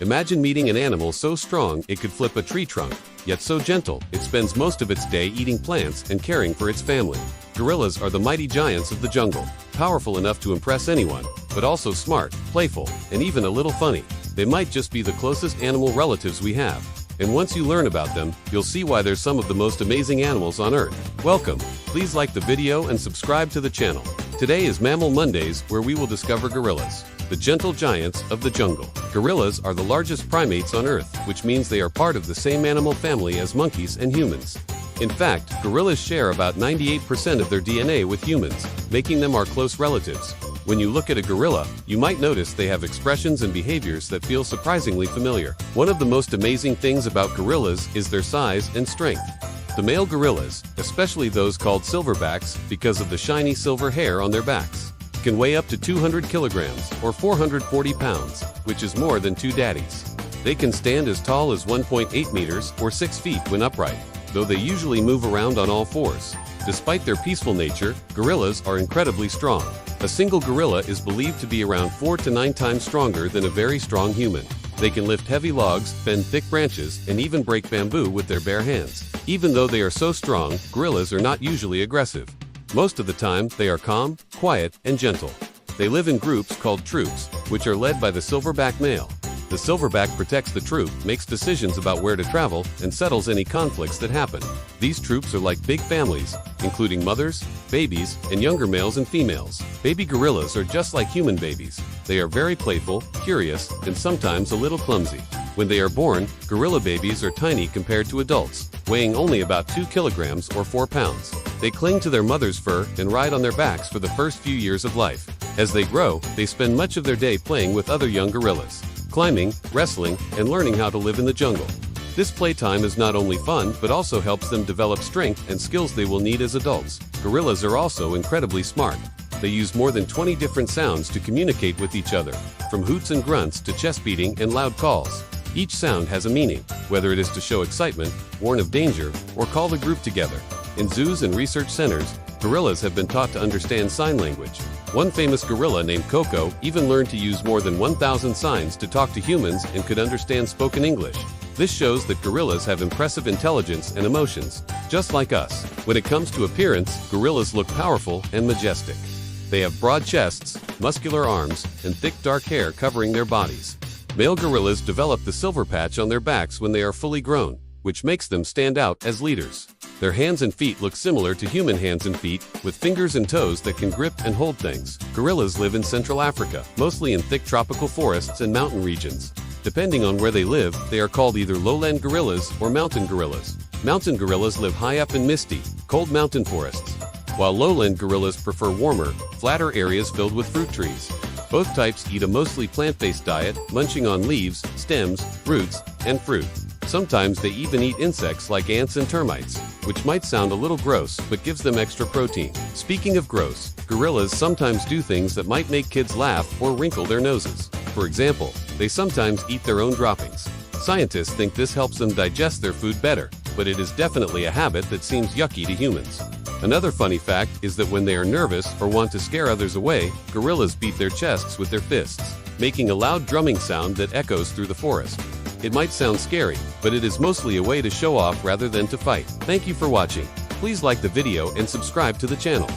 Imagine meeting an animal so strong it could flip a tree trunk, yet so gentle it spends most of its day eating plants and caring for its family. Gorillas are the mighty giants of the jungle, powerful enough to impress anyone, but also smart, playful, and even a little funny. They might just be the closest animal relatives we have. And once you learn about them, you'll see why they're some of the most amazing animals on Earth. Welcome! Please like the video and subscribe to the channel. Today is Mammal Mondays, where we will discover gorillas, the gentle giants of the jungle. Gorillas are the largest primates on Earth, which means they are part of the same animal family as monkeys and humans. In fact, gorillas share about 98% of their DNA with humans, making them our close relatives. When you look at a gorilla, you might notice they have expressions and behaviors that feel surprisingly familiar. One of the most amazing things about gorillas is their size and strength. The male gorillas, especially those called silverbacks because of the shiny silver hair on their backs, can weigh up to 200 kilograms or 440 pounds, which is more than two daddies. They can stand as tall as 1.8 meters or 6 feet when upright, though they usually move around on all fours. Despite their peaceful nature, gorillas are incredibly strong. A single gorilla is believed to be around 4 to 9 times stronger than a very strong human. They can lift heavy logs, bend thick branches, and even break bamboo with their bare hands. Even though they are so strong, gorillas are not usually aggressive. Most of the time, they are calm, quiet, and gentle. They live in groups called troops, which are led by the silverback male. The silverback protects the troop, makes decisions about where to travel, and settles any conflicts that happen. These troops are like big families, including mothers, babies, and younger males and females. Baby gorillas are just like human babies. They are very playful, curious, and sometimes a little clumsy. When they are born, gorilla babies are tiny compared to adults, weighing only about 2 kilograms or 4 pounds. They cling to their mother's fur and ride on their backs for the first few years of life. As they grow, they spend much of their day playing with other young gorillas, climbing, wrestling, and learning how to live in the jungle. This playtime is not only fun, but also helps them develop strength and skills they will need as adults. Gorillas are also incredibly smart. They use more than 20 different sounds to communicate with each other, from hoots and grunts to chest beating and loud calls. Each sound has a meaning, whether it is to show excitement, warn of danger, or call the group together. In zoos and research centers, gorillas have been taught to understand sign language. One famous gorilla named Coco even learned to use more than 1,000 signs to talk to humans and could understand spoken English. This shows that gorillas have impressive intelligence and emotions, just like us. When it comes to appearance, gorillas look powerful and majestic. They have broad chests, muscular arms, and thick dark hair covering their bodies. Male gorillas develop the silver patch on their backs when they are fully grown, which makes them stand out as leaders. Their hands and feet look similar to human hands and feet, with fingers and toes that can grip and hold things. Gorillas live in Central Africa, mostly in thick tropical forests and mountain regions. Depending on where they live, they are called either lowland gorillas or mountain gorillas. Mountain gorillas live high up in misty, cold mountain forests, while lowland gorillas prefer warmer, flatter areas filled with fruit trees. Both types eat a mostly plant-based diet, munching on leaves, stems, roots, and fruit. Sometimes they even eat insects like ants and termites, which might sound a little gross, but gives them extra protein. Speaking of gross, gorillas sometimes do things that might make kids laugh or wrinkle their noses. For example, they sometimes eat their own droppings. Scientists think this helps them digest their food better, but it is definitely a habit that seems yucky to humans. Another funny fact is that when they are nervous or want to scare others away, gorillas beat their chests with their fists, making a loud drumming sound that echoes through the forest. It might sound scary, but it is mostly a way to show off rather than to fight. Thank you for watching. Please like the video and subscribe to the channel.